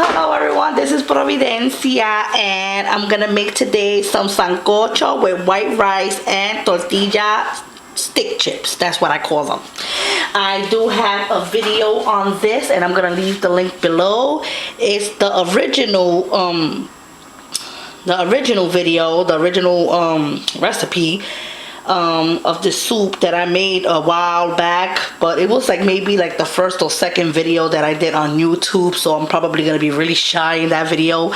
Hello everyone, this is Providencia and I'm gonna make today some sancocho with white rice and tortilla stick chips. That's what I call them. I do have a video on this and I'm gonna leave the link below. It's the original video, the original recipe of the soup that I made a while back, but it was like maybe like the first or second video that I did on YouTube, so I'm probably gonna be really shy in that video.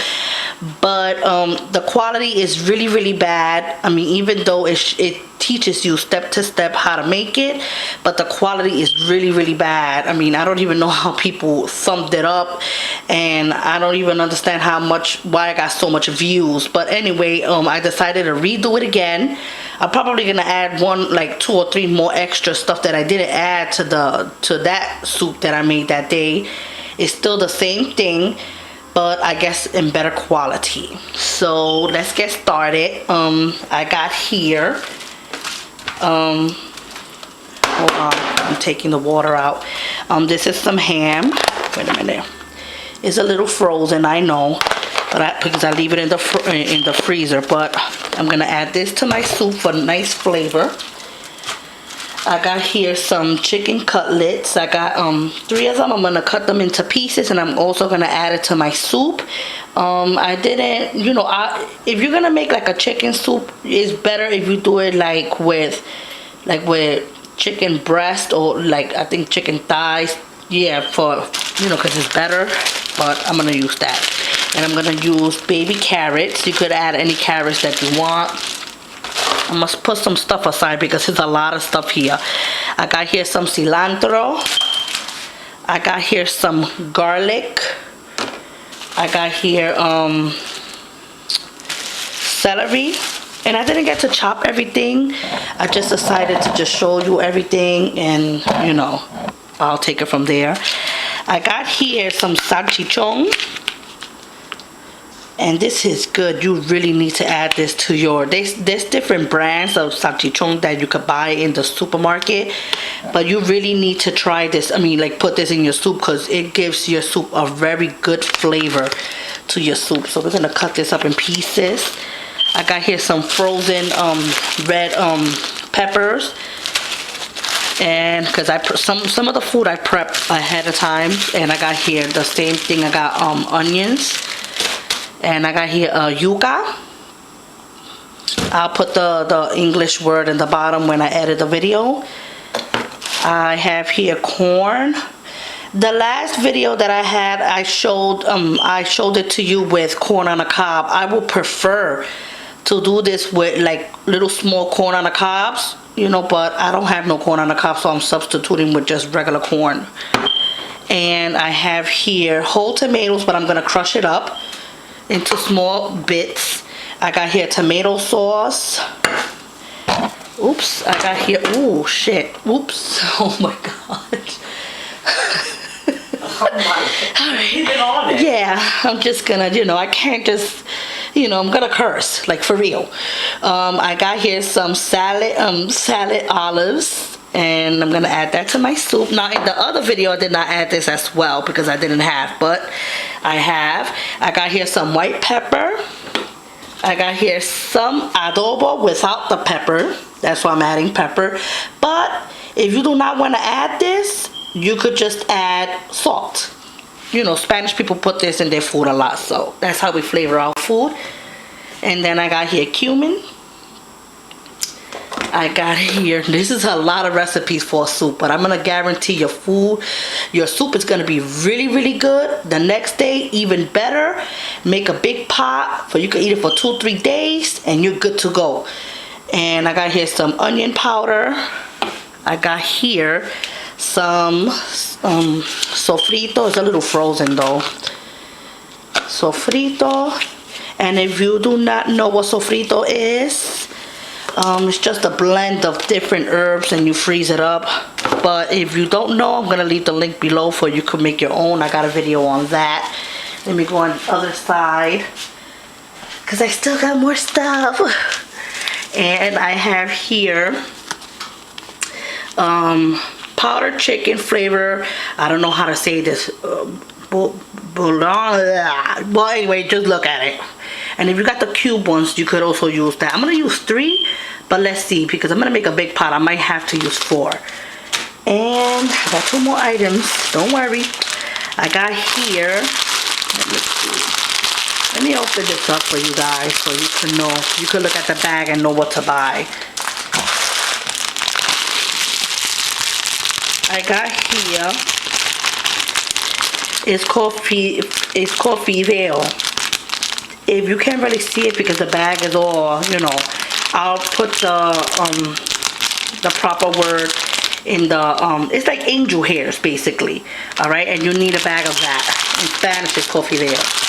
But the quality is really bad. I mean, even though it teaches you step to step how to make it, but the quality is really bad. I mean, I don't even know how people thumbed it up, and I don't even understand why I got so much views. But anyway, I decided to redo it again. I'm probably gonna add like 2 or 3 more extra stuff that I didn't add to that soup that I made that day. It's still the same thing, but I guess in better quality. So let's get started. I got here, hold on, I'm taking the water out. This is some ham. Wait a minute. It's a little frozen, I know, but because I leave it in the freezer. But I'm gonna add this to my soup for nice flavor. I got here some chicken cutlets. I got 3 of them. I'm gonna cut them into pieces, and I'm also gonna add it to my soup. I didn't, if you're gonna make like a chicken soup, it's better if you do it like with chicken breast, or like I think chicken thighs. Yeah, because it's better. But I'm gonna use that, and I'm gonna use baby carrots. You could add any carrots that you want. I must put some stuff aside because there's a lot of stuff here. I got here some cilantro. I got here some garlic. I got here celery. And I didn't get to chop everything. I just decided to just show you everything, and I'll take it from there. I got here some salchichon. And this is good. You really need to add this to there's different brands of salchichon that you could buy in the supermarket, but you really need to try this. I mean, like, put this in your soup because it gives your soup a very good flavor to your soup. So we're gonna cut this up in pieces. I got here some frozen red peppers, and because some of the food I prep ahead of time. And I got here the same thing. I got onions. And I got here yuca. I'll put the English word in the bottom when I edit the video. I have here corn. The last video that I had, I showed it to you with corn on the cob. I would prefer to do this with like little small corn on the cobs, but I don't have no corn on the cob, so I'm substituting with just regular corn. And I have here whole tomatoes, but I'm gonna crush it up into small bits. I got here tomato sauce. Oops, I got here, oh shit, oops, oh my god. Oh my, alright, leave it on it. Yeah, I'm just gonna, I can't just, I'm gonna curse, like for real. I got here some salad olives, and I'm gonna add that to my soup. Now in the other video I did not add this as well because I didn't have, but I have. I got here some white pepper. I got here some adobo without the pepper. That's why I'm adding pepper. But if you do not want to add this, you could just add salt. Spanish people put this in their food a lot, so that's how we flavor our food. And then I got here cumin. I got here, this is a lot of recipes for a soup, but I'm gonna guarantee your soup is gonna be really good. The next day, even better. Make a big pot so you can eat it for 2-3 days, and you're good to go. And I got here some onion powder. I got here some sofrito. It's a little frozen though. Sofrito. And if you do not know what sofrito is, it's just a blend of different herbs, and you freeze it up. But if you don't know, I'm gonna leave the link below for you can make your own. I got a video on that. Let me go on the other side because I still got more stuff. And I have here powdered chicken flavor. I don't know how to say this, Well, anyway, just look at it. And if you got the cube ones, you could also use that. I'm gonna use 3, but let's see, because I'm gonna make a big pot. I might have to use 4. And I got 2 more items. Don't worry. I got here. Let's see. Let me open this up for you guys so you can know. You can look at the bag and know what to buy. I got here. It's called Fibromyalgia. If you can't really see it because the bag is all, you know, I'll put the proper word in the it's like angel hairs basically. All right, and you need a bag of that. In Spanish, it's called Fibromyalgia.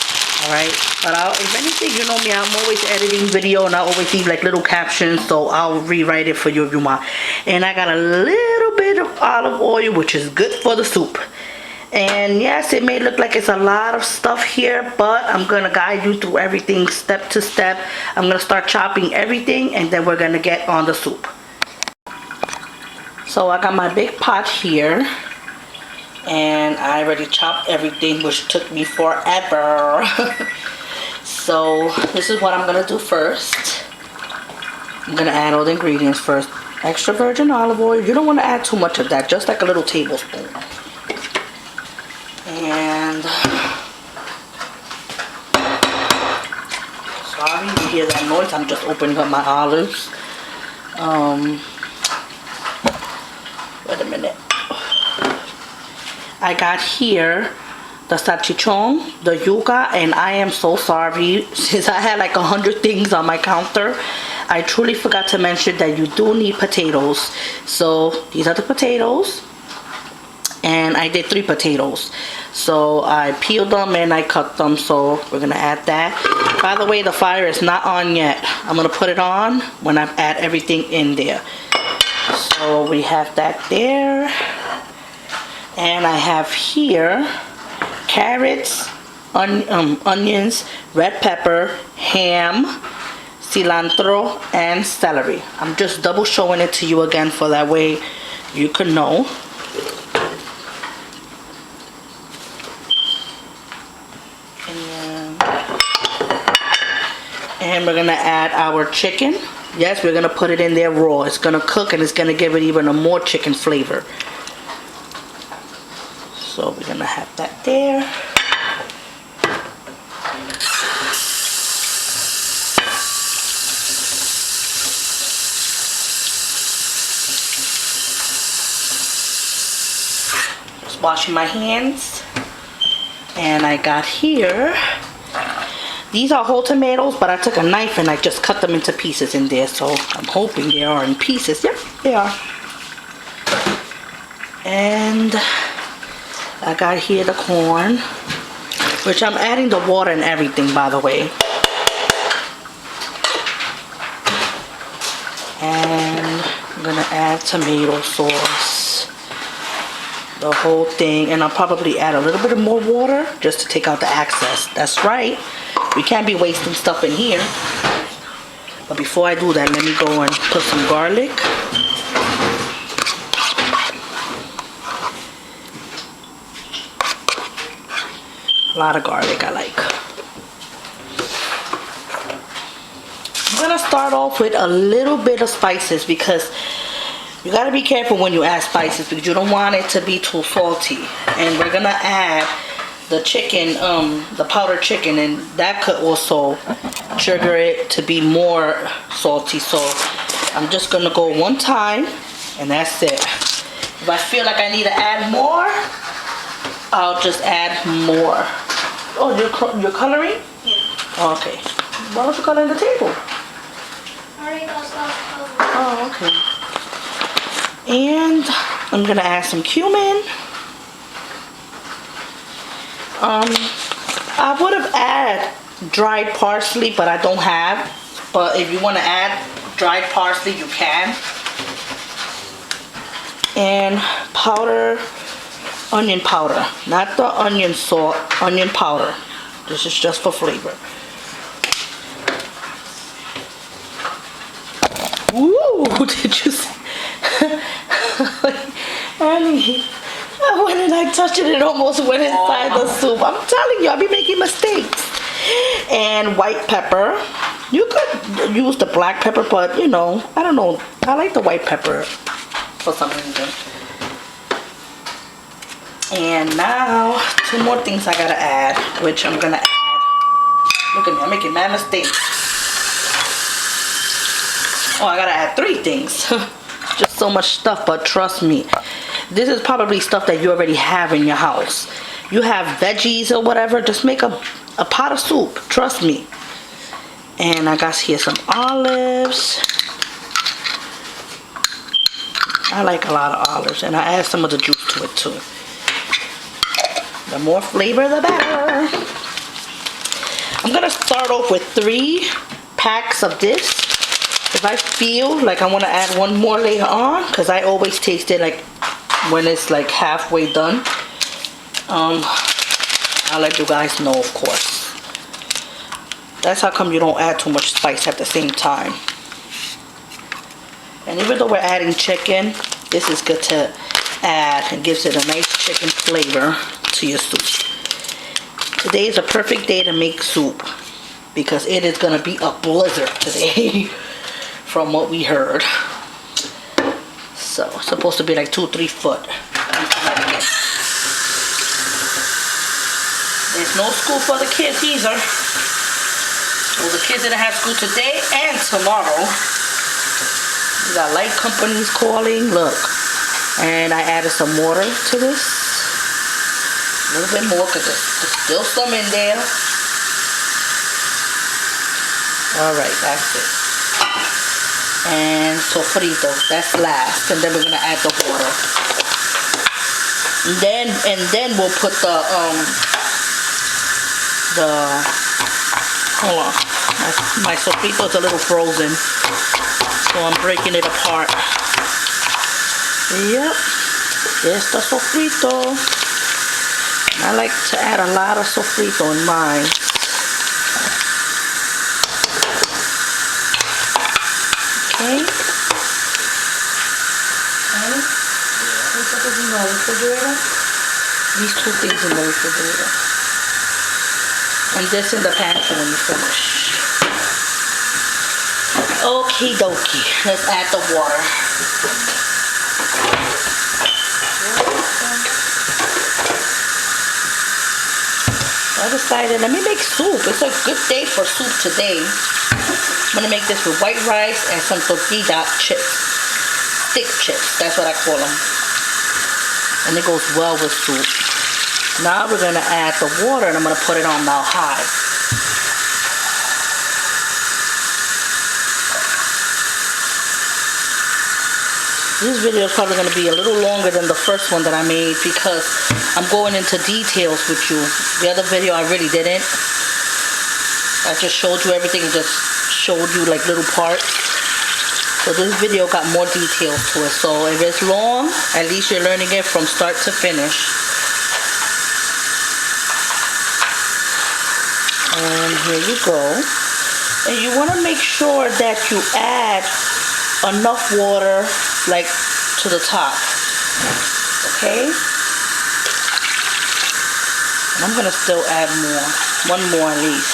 All right, but if anything, you know me, I'm always editing video and I always leave like little captions, so I'll rewrite it for you if you want. And I got a little bit of olive oil, which is good for the soup. And yes, it may look like it's a lot of stuff here, but I'm gonna guide you through everything step to step. I'm gonna start chopping everything and then we're gonna get on the soup. So I got my big pot here. And I already chopped everything, which took me forever. So this is what I'm gonna do first. I'm gonna add all the ingredients first. Extra virgin olive oil. You don't want to add too much of that, just like a little tablespoon. And sorry you hear that noise, I'm just opening up my olives. Wait a minute. I got here the salchichon, the yuca, and I am so sorry since I had like 100 things on my counter. I truly forgot to mention that you do need potatoes. So these are the potatoes, and I did 3 potatoes. So I peeled them and I cut them, so we're gonna add that. By the way, the fire is not on yet. I'm gonna put it on when I add everything in there. So we have that there. And I have here carrots, onions, red pepper, ham, cilantro, and celery. I'm just double showing it to you again for that way you can know. And we're gonna add our chicken. Yes, we're gonna put it in there raw. It's gonna cook and it's gonna give it even a more chicken flavor. So we're gonna have that there. Just washing my hands. And I got here, these are whole tomatoes, but I took a knife and I just cut them into pieces in there. So I'm hoping they are in pieces. Yep, they are. And I got here the corn, which I'm adding the water and everything, by the way. And I'm gonna add tomato sauce, the whole thing, and I'll probably add a little bit of more water just to take out the excess. That's right, we can't be wasting stuff in here. But before I do that, let me go and put some garlic. A lot of garlic I like. I'm gonna start off with a little bit of spices because you gotta be careful when you add spices because you don't want it to be too salty. And we're gonna add the chicken, the powdered chicken, and that could also trigger it to be more salty. So I'm just gonna go one time and that's it. If I feel like I need to add more, I'll just add more. Oh, you're coloring? Yeah. Okay. Why don't you color in the table? Already got sauce covered. Oh, okay. And I'm gonna add some cumin. I would have added dried parsley, but I don't have. But if you want to add dried parsley, you can. And onion powder, not the onion salt, onion powder. This is just for flavor. Ooh, did you see? Annie, I went and I touched it, it almost went inside the soup. I'm telling you, I be making mistakes. And white pepper. You could use the black pepper, but you know, I don't know. I like the white pepper for some reason. And now, 2 more things I gotta add, which I'm gonna add. Look at me, I'm making mad mistakes. Oh, I gotta add 3 things. Just so much stuff, but trust me, this is probably stuff that you already have in your house. You have veggies or whatever, just make a pot of soup, trust me. And I got here some olives. I like a lot of olives, and I add some of the juice to it too. The more flavor, the better. I'm gonna start off with 3 packs of this. If I feel like I want to add 1 more later on, because I always taste it like when it's like halfway done, I'll let you guys know, of course. That's how come you don't add too much spice at the same time. And even though we're adding chicken, this is good to add and gives it a nice chicken flavor to your soup. Today is a perfect day to make soup because it is gonna be a blizzard today from what we heard. So it's supposed to be like 2-3 foot. There's no school for the kids either. Well, the kids didn't have school today and tomorrow. We got light companies calling. Look. And I added some water to this. A little bit more because there's still some in there. Alright, that's it. And sofrito, that's last. And then we're gonna add the water. And then we'll put hold on. My sofrito is a little frozen. So I'm breaking it apart. Yep. There's the sofrito. I like to add a lot of sofrito in mine. Okay. And put this in the refrigerator. These 2 things in the refrigerator. And this in the pantry when you finish. Okie dokie. Let's add the water. I decided, let me make soup. It's a good day for soup today. I'm gonna make this with white rice and some tortilla chips. Stick chips, that's what I call them. And it goes well with soup. Now we're gonna add the water and I'm gonna put it on now high. This video is probably going to be a little longer than the first one that I made because I'm going into details with you. The other video I really didn't. I just showed you everything and just showed you like little parts. So this video got more details to it. So if it's long, at least you're learning it from start to finish. And here you go. And you want to make sure that you add enough water like to the top, okay? And I'm gonna still add more, 1 more at least.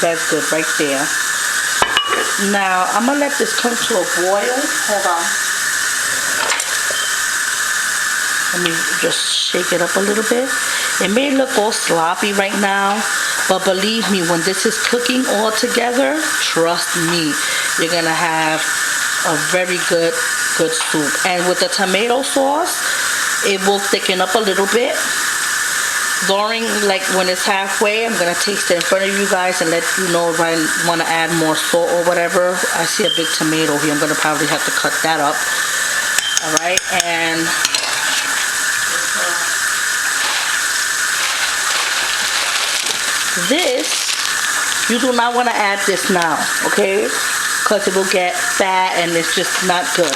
That's good right there. Now I'm gonna let this come to a boil. Hold on. Let me just shake it up a little bit. It may look all sloppy right now, but believe me, when this is cooking all together, trust me, you're gonna have a very good soup. And with the tomato sauce, it will thicken up a little bit. During, like when it's halfway, I'm gonna taste it in front of you guys and let you know if I wanna add more salt or whatever. I see a big tomato here. I'm gonna probably have to cut that up. All right, and this, you do not want to add this now, okay? Because it will get fat and it's just not good.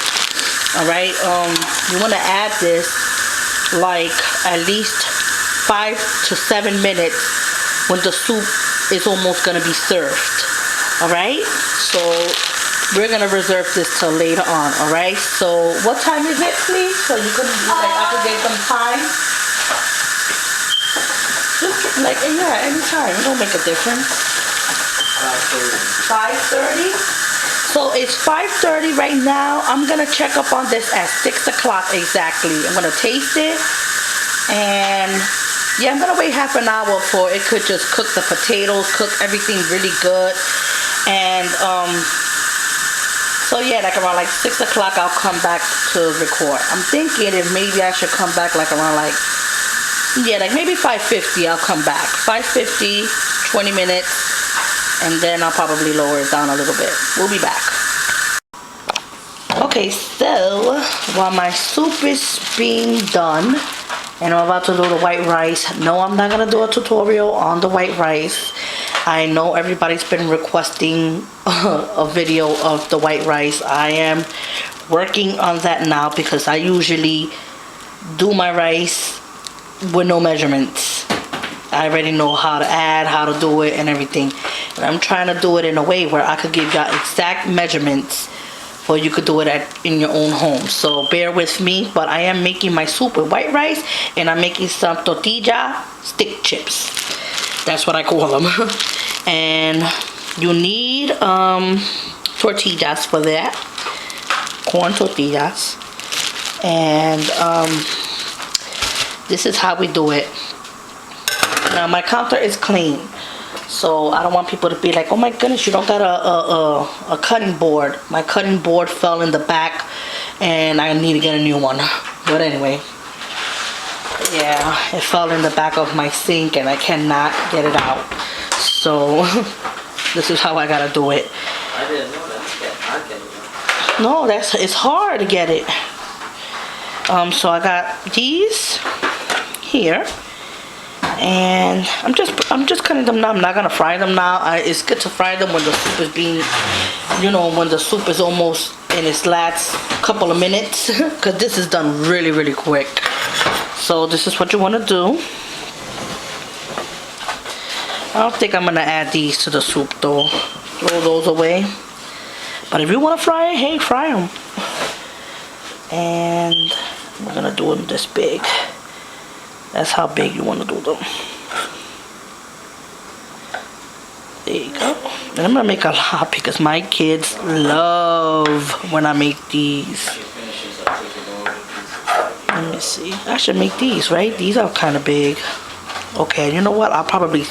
All right, you want to add this like at least 5 to 7 minutes when the soup is almost going to be served. All right, so we're gonna reserve this till later on, alright? So what time is it, please? So you could I could get some time. Just like anytime. It don't make a difference. 5:30. So it's 5:30 right now. I'm gonna check up on this at 6 o'clock exactly. I'm gonna taste it, and yeah, I'm gonna wait half an hour for it could just cook the potatoes, cook everything really good, and so yeah, like around like 6 o'clock I'll come back to record. I'm thinking if maybe I should come back like around like maybe 5:50. I'll come back 5:50, 20 minutes, and then I'll probably lower it down a little bit. We'll be back. Okay, so while my soup is being done and I'm about to do the white rice, no, I'm not gonna do a tutorial on the white rice. I know everybody's been requesting a video of the white rice. I am working on that now because I usually do my rice with no measurements. I already know how to add, how to do it and everything. And I'm trying to do it in a way where I could give y'all exact measurements or you could do it in your own home. So bear with me, but I am making my soup with white rice and I'm making some tortilla stick chips. That's what I call them. And you need tortillas for that. Corn tortillas. And this is how we do it. Now my counter is clean, so I don't want people to be like, oh my goodness, you don't got a cutting board. My cutting board fell in the back and I need to get a new one. But anyway, yeah, it fell in the back of my sink and I cannot get it out. So this is how I gotta do it. I didn't know that. No, it's hard to get it. So I got these here, and I'm just cutting them now. I'm not gonna fry them now. It's good to fry them when the soup is being, when the soup is almost in its last couple of minutes, because this is done really, really quick. So this is what you want to do. I don't think I'm gonna add these to the soup though. Throw those away. But if you want to fry it, hey, fry them. And we're gonna do them this big. That's how big you want to do them. There you go. And I'm gonna make a lot because my kids love when I make these. Let me see. I should make these, right? These are kind of big. Okay, you know what? I'll probably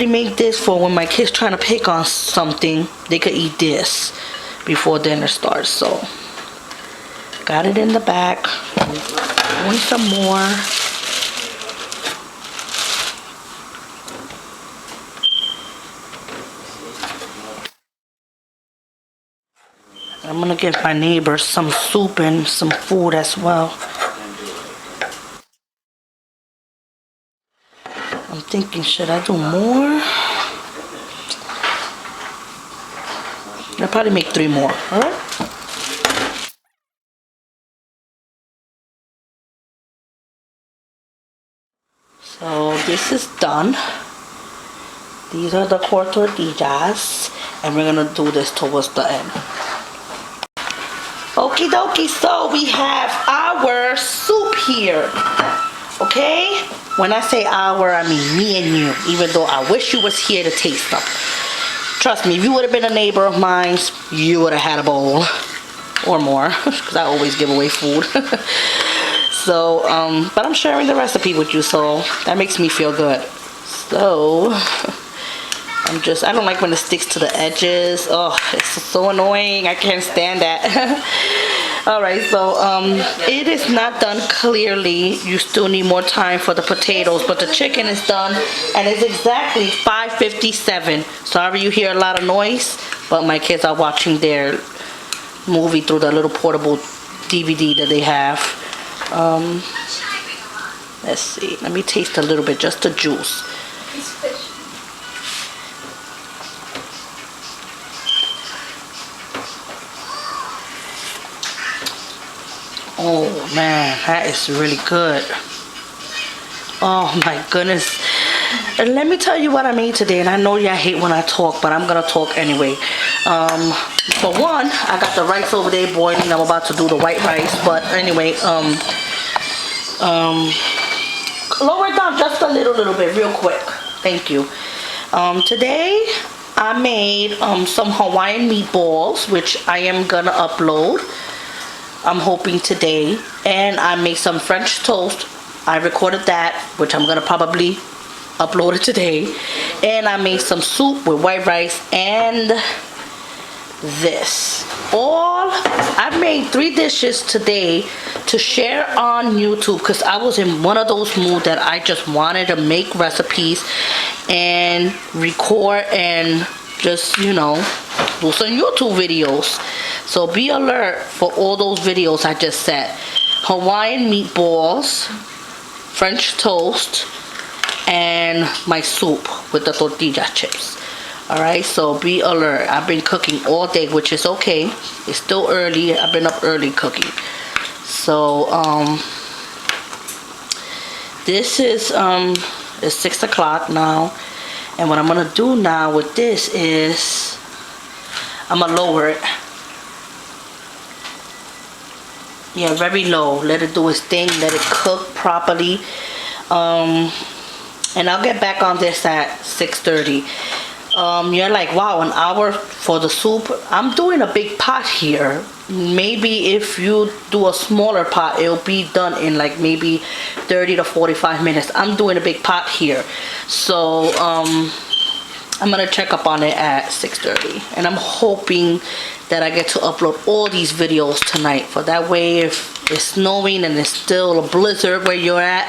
make this for when my kids trying to pick on something. They could eat this before dinner starts. So got it in the back. Doing some more. I'm gonna give my neighbors some soup and some food as well. I'm thinking, should I do more? I'll probably make 3 more, alright? So this is done. These are the core tortillas, and we're gonna do this towards the end. Okie dokie, so we have our soup here. Okay? When I say our, I mean me and you, even though I wish you was here to taste them. Trust me, if you would have been a neighbor of mine, you would have had a bowl or more, because I always give away food. So, but I'm sharing the recipe with you, so that makes me feel good. So, I don't like when it sticks to the edges. Oh, it's so annoying. I can't stand that. Alright, so it is not done clearly. You still need more time for the potatoes, but the chicken is done, and it's exactly 5:57. Sorry you hear a lot of noise, but my kids are watching their movie through the little portable DVD that they have. Let's see. Let me taste a little bit, just the juice. Oh man, that is really good. Oh my goodness. And let me tell you what I made today, and I know y'all hate when I talk, but I'm gonna talk anyway. For one, I got the rice over there boiling. I'm about to do the white rice, but anyway, lower it down just a little bit, real quick. Thank you. Today, I made some Hawaiian meatballs, which I am gonna upload. I'm hoping today. And I made some French toast. I recorded that, which I'm gonna probably upload it today. And I made some soup with white rice and this. I made 3 dishes today to share on YouTube because I was in one of those moods that I just wanted to make recipes and record and just, you know, do some YouTube videos. So be alert for all those videos I just said. Hawaiian meatballs, French toast, and my soup with the tortilla chips. Alright, so be alert. I've been cooking all day, which is okay. It's still early. I've been up early cooking. So, this is, it's 6 o'clock now. And what I'm going to do now with this is, I'm going to lower it. Yeah, very low. Let it do its thing. Let it cook properly. And I'll get back on this at 6:30. You're like, wow, an hour for the soup. I'm doing a big pot here. Maybe if you do a smaller pot, it'll be done in like maybe 30 to 45 minutes. I'm doing a big pot here. So, I'm going to check up on it at 6:30. And I'm hoping that I get to upload all these videos tonight. For that way, if it's snowing and it's still a blizzard where you're at,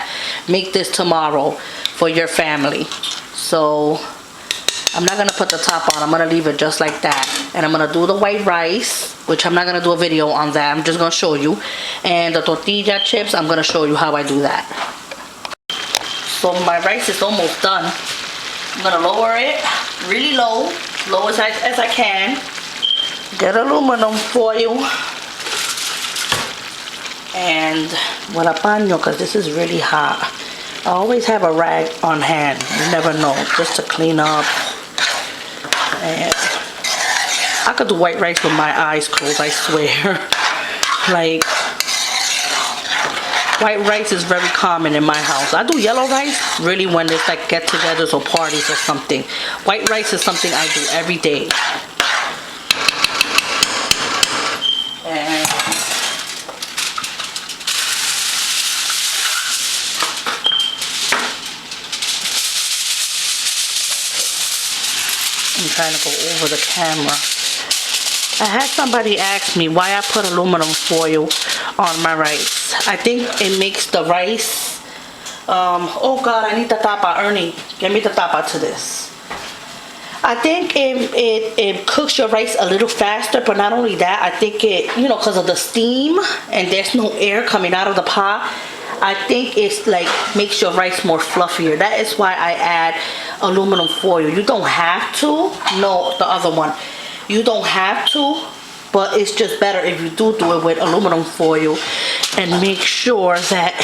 make this tomorrow for your family. So, I'm not going to put the top on. I'm going to leave it just like that. And I'm going to do the white rice, which I'm not going to do a video on that. I'm just going to show you. And the tortilla chips, I'm going to show you how I do that. So my rice is almost done. I'm going to lower it really low. Low as I can. Get aluminum foil. And with a paño, because this is really hot. I always have a rag on hand. You never know. Just to clean up. And I could do white rice with my eyes closed, I swear. Like, white rice is very common in my house. I do yellow rice really when it's like get-togethers or parties or something. White rice is something I do every day. And I'm trying to go over the camera. I had somebody ask me why I put aluminum foil on my rice. I think it makes the rice, oh God, I need the tapa, Ernie. Give me the tapa to this. I think it cooks your rice a little faster, but not only that, I think it, you know, because of the steam and there's no air coming out of the pot, I think it's like makes your rice more fluffier. That is why I add aluminum foil. You don't have to. No, the other one. You don't have to, but it's just better if you do it with aluminum foil and make sure that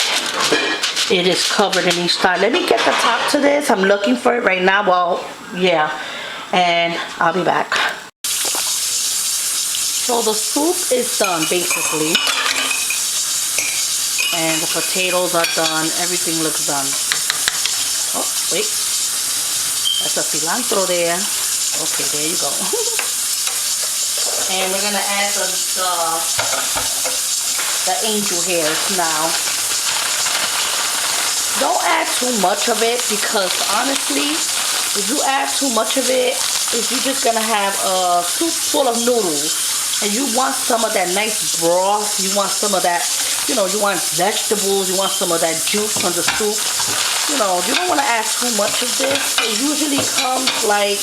it is covered in each side. Let me get the top to this. I'm looking for it right now. Well, yeah. And I'll be back. So the soup is done basically. And the potatoes are done. Everything looks done. Oh, wait. That's a cilantro there. Okay, there you go. And we're going to add the angel hairs now. Don't add too much of it because honestly, if you add too much of it, if you're just going to have a soup full of noodles and you want some of that nice broth, you want some of that, you know, you want vegetables, you want some of that juice from the soup. You know, you don't want to add too much of this. It usually comes like,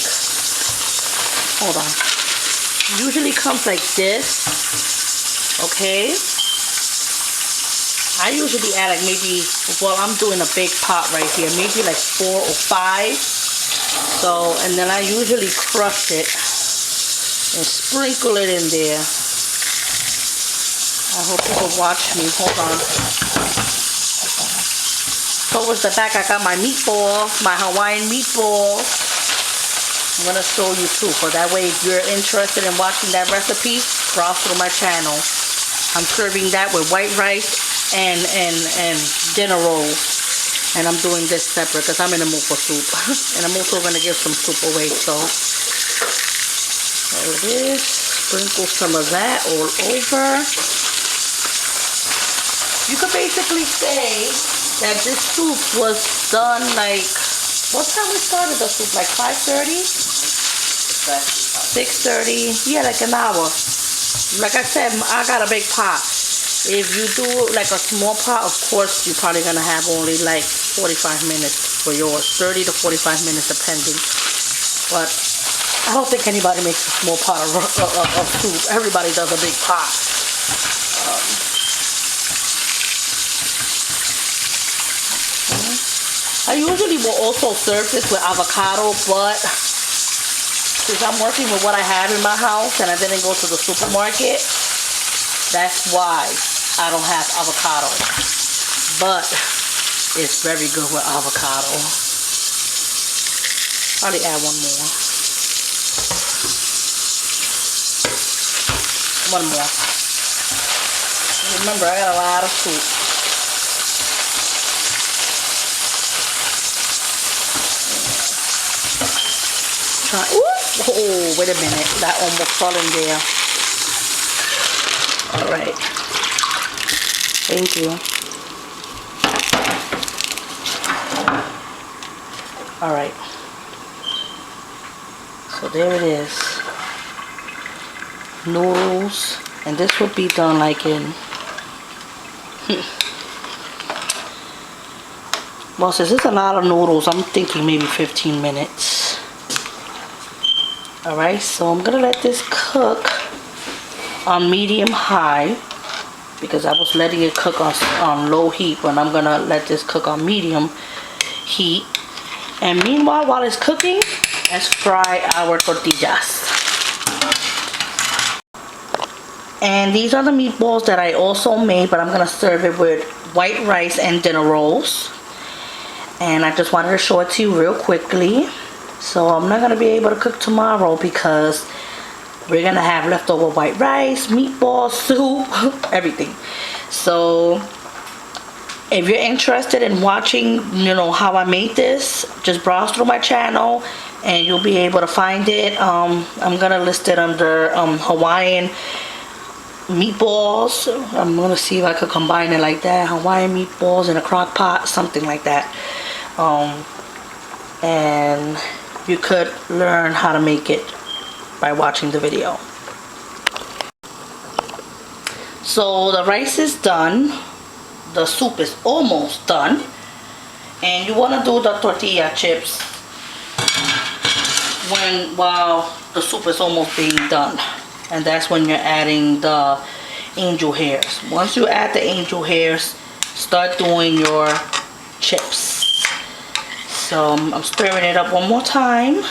hold on. It usually comes like this. Okay. I usually add like maybe, well, I'm doing a big pot right here. Maybe like 4 or 5. So, and then I usually crush it and sprinkle it in there. I hope you can watch me. Hold on. Towards the back, I got my meatballs, my Hawaiian meatballs. I'm gonna show you too, so that way if you're interested in watching that recipe, browse through my channel. I'm serving that with white rice and dinner rolls. And I'm doing this separate because I'm in the mood for soup. And I'm also gonna give some soup away, so there it is. Sprinkle some of that all over. You could basically say that this soup was done like, what time we started the soup? Like 5:30? 6:30? Yeah, like an hour. Like I said, I got a big pot. If you do like a small pot, of course, you're probably gonna have only like 45 minutes for yours. 30 to 45 minutes depending. But I don't think anybody makes a small pot of soup. Everybody does a big pot. I usually will also serve this with avocado, but since I'm working with what I have in my house and I didn't go to the supermarket, that's why I don't have avocado. But it's very good with avocado. I'll add one more. One more. Remember, I got a lot of soup. Oh, wait a minute. That almost fell in there. Alright. Thank you. Alright. So there it is. Noodles. And this would be done like in... Well, since it's a lot of noodles, I'm thinking maybe 15 minutes. Alright, so I'm going to let this cook on medium high. Because I was letting it cook on low heat. But I'm going to let this cook on medium heat. And meanwhile, while it's cooking, let's fry our tortillas. And these are the meatballs that I also made, but I'm going to serve it with white rice and dinner rolls. And I just wanted to show it to you real quickly. So I'm not going to be able to cook tomorrow because we're going to have leftover white rice, meatballs, soup, everything. So if you're interested in watching, you know, how I made this, just browse through my channel and you'll be able to find it. I'm going to list it under Hawaiian meatballs. I'm going to see if I could combine it like that. Hawaiian meatballs in a crock pot, something like that. And you could learn how to make it by watching the video. So the rice is done. The soup is almost done. And you want to do the tortilla chips while the soup is almost being done. And that's when you're adding the angel hairs. Once you add the angel hairs, start doing your chips. So I'm stirring it up one more time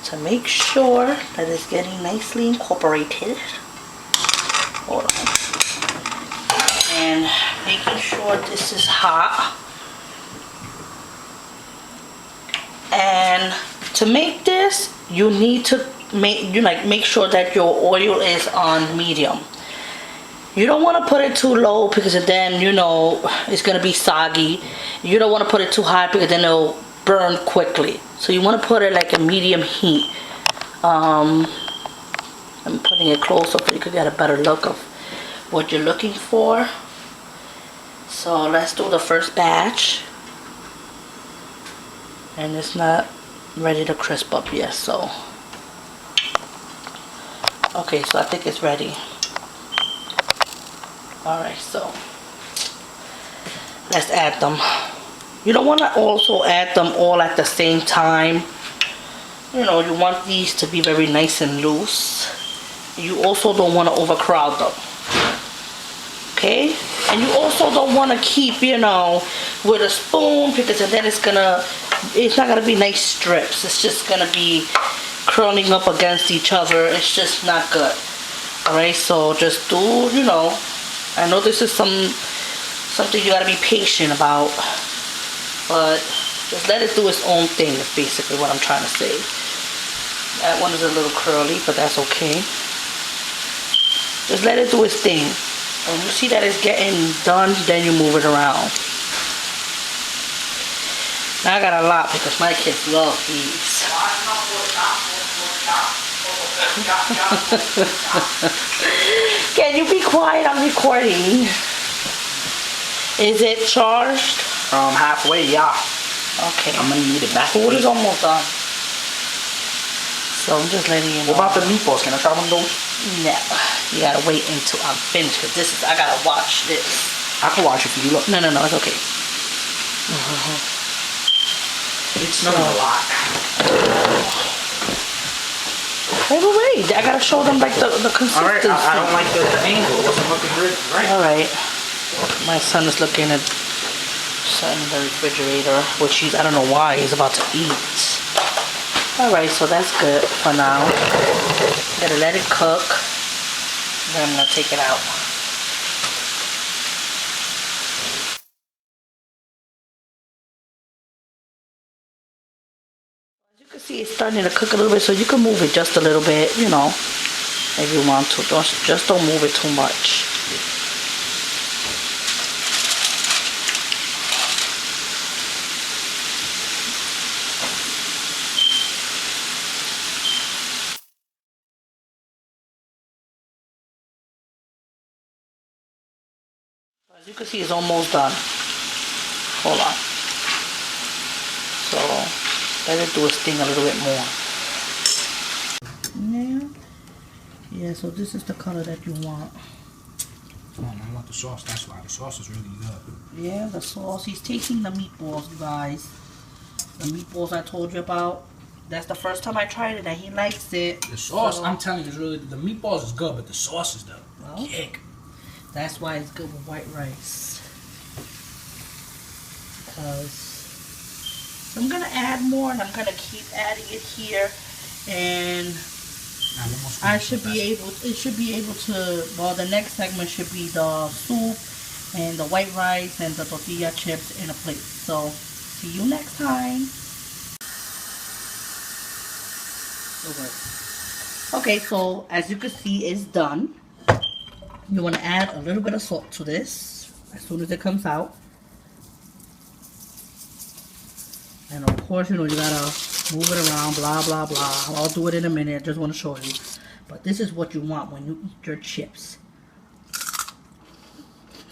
to make sure that it's getting nicely incorporated. Hold on. And making sure this is hot. And to make this, you need to make sure that your oil is on medium. You don't want to put it too low because then, you know, it's going to be soggy. You don't want to put it too high because then it'll burn quickly. So you want to put it like a medium heat. I'm putting it closer so you could get a better look of what you're looking for. So let's do the first batch. And it's not ready to crisp up yet, so. Okay, so I think it's ready. Alright, so let's add them. You don't want to also add them all at the same time. You know, you want these to be very nice and loose. You also don't want to overcrowd them. Okay? And you also don't want to keep, you know, with a spoon because then it's not going to be nice strips. It's just going to be curling up against each other. It's just not good. Alright, so just do, you know, I know this is something you got to be patient about. But just let it do its own thing is basically what I'm trying to say. That one is a little curly, but that's okay. Just let it do its thing. When you see that it's getting done, then you move it around. Now I got a lot because my kids love these. Can you be quiet? I'm recording. Is it charged? Halfway, yeah. Okay. I'm gonna need it back. Food is almost done. So I'm just letting you know. What about the meatballs? Can I try one of those? No. You gotta wait until I'm finished because this is, I gotta watch this. I can watch it for you. Look. No, it's okay. It's not a lot. Wait. I gotta show them like the consistency. Alright, I don't like the angle. It wasn't looking good. Right. Alright. My son is looking at something in the refrigerator, which I don't know why he's about to eat. Alright, so that's good for now. Gotta let it cook. Then I'm gonna take it out. As you can see, it's starting to cook a little bit, so you can move it just a little bit, you know, if you want to. Just don't move it too much. As you can see, it's almost done. Hold on. So, let it do its thing a little bit more. Yeah, so this is the color that you want. Oh, I want the sauce. That's why the sauce is really good. Yeah, the sauce. He's tasting the meatballs, you guys. The meatballs I told you about. That's the first time I tried it and he likes it. The sauce, so, I'm telling you, is really, the meatballs is good, but the sauce is the kick. That's why it's good with white rice. Because I'm going to add more and I'm going to keep adding it here. And I should be able, it should be able to, well, the next segment should be the soup and the white rice and the tortilla chips in a plate. So, see you next time. Okay, so as you can see, it's done. You want to add a little bit of salt to this as soon as it comes out. And of course, you know, you gotta move it around, blah, blah, blah. I'll do it in a minute. I just want to show you. But this is what you want when you eat your chips.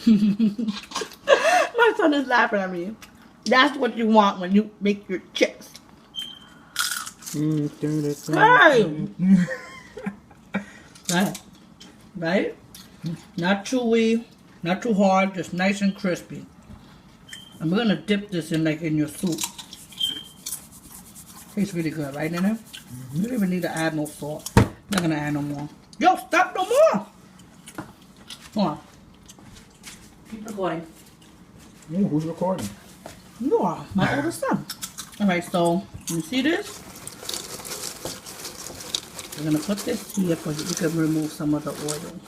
My son is laughing at me. That's what you want when you make your chips. Hey! Right? Not chewy, not too hard, just nice and crispy. And we're gonna dip this in like in your soup. Tastes really good, right, Nana? You don't even need to add no salt. Not gonna add no more. Yo, stop no more! Come on. Keep recording. Ooh, who's recording? You are my oldest son. Alright, so you see this? We're gonna put this here for you. You can remove some of the oil.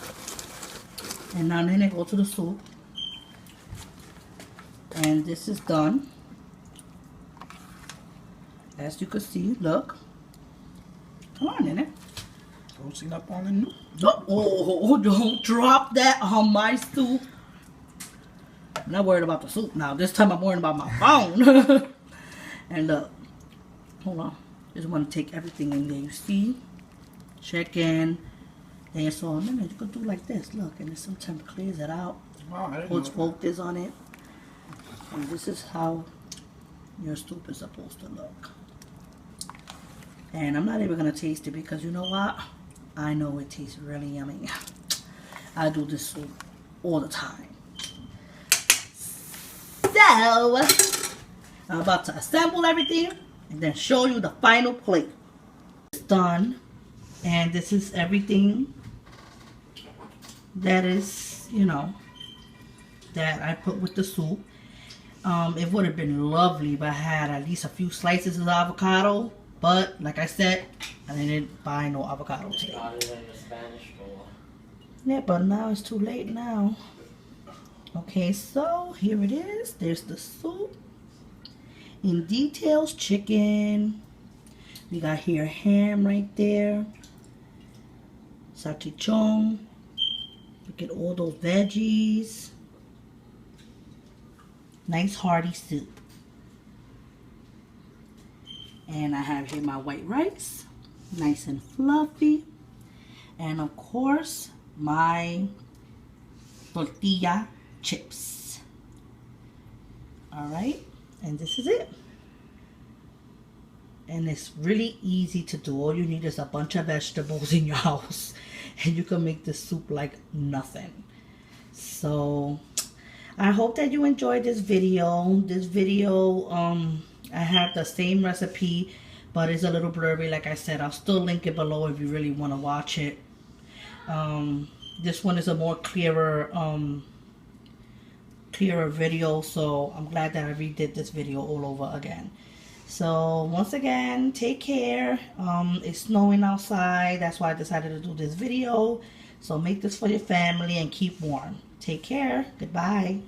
And now then go to the soup. And this is done. As you can see, look. Come on, Nene. Toasting up on the new. Oh, don't drop that on my soup. I'm not worried about the soup now. This time I'm worried about my phone. And look. Hold on. Just want to take everything in there. You see? Check in. And so then you could do like this. Look, and it sometimes clears it out. Puts focus on it. And this is how your soup is supposed to look. And I'm not even going to taste it because you know what? I know it tastes really yummy. I do this soup all the time. So, I'm about to assemble everything and then show you the final plate. It's done. And this is everything that is, you know, that I put with the soup. It would have been lovely if I had at least a few slices of avocado. But, like I said, I didn't buy no avocado today. Got it in the Spanish store. Yeah, but now it's too late now. Okay, so here it is. There's the soup. In details, chicken. We got here ham right there. Salchichon. Look at all those veggies. Nice hearty soup. And I have here my white rice. Nice and fluffy. And of course, my tortilla chips. Alright, and this is it. And it's really easy to do. All you need is a bunch of vegetables in your house. And you can make this soup like nothing. So, I hope that you enjoyed this video. This video, I have the same recipe, but it's a little blurry. Like I said, I'll still link it below if you really want to watch it. This one is a more clearer video, so I'm glad that I redid this video all over again. So once again, take care. It's snowing outside, that's why I decided to do this video. So make this for your family and keep warm. Take care. Goodbye.